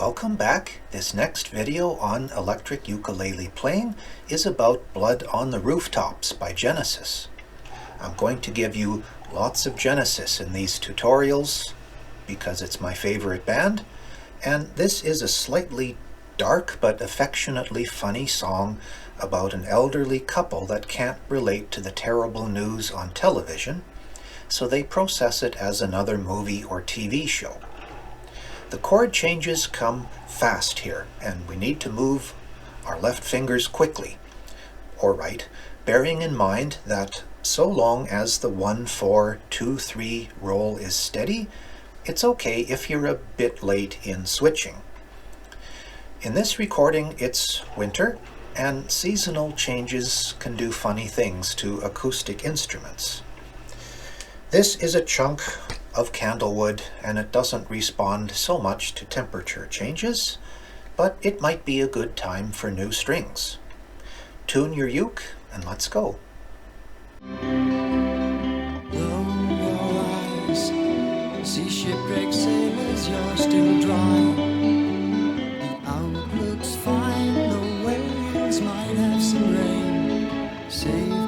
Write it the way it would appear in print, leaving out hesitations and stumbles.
Welcome back. This next video on electric ukulele playing is about Blood on the Rooftops by Genesis. I'm going to give you lots of Genesis in these tutorials because it's my favorite band, and this is a slightly dark but affectionately funny song about an elderly couple that can't relate to the terrible news on television, so they process it as another movie or TV show. The chord changes come fast here, and we need to move our left fingers quickly, or right, bearing in mind that so long as the 1-4-2-3 roll is steady, it's okay if you're a bit late in switching. In this recording, it's winter, and seasonal changes can do funny things to acoustic instruments. This is a chunk of candlewood, and it doesn't respond so much to temperature changes, but it might be a good time for new strings. Tune your uke and let's go. Though your eyes see shipwrecked sailors, you're still dry. The outlook's fine, the waves might have some rain. Say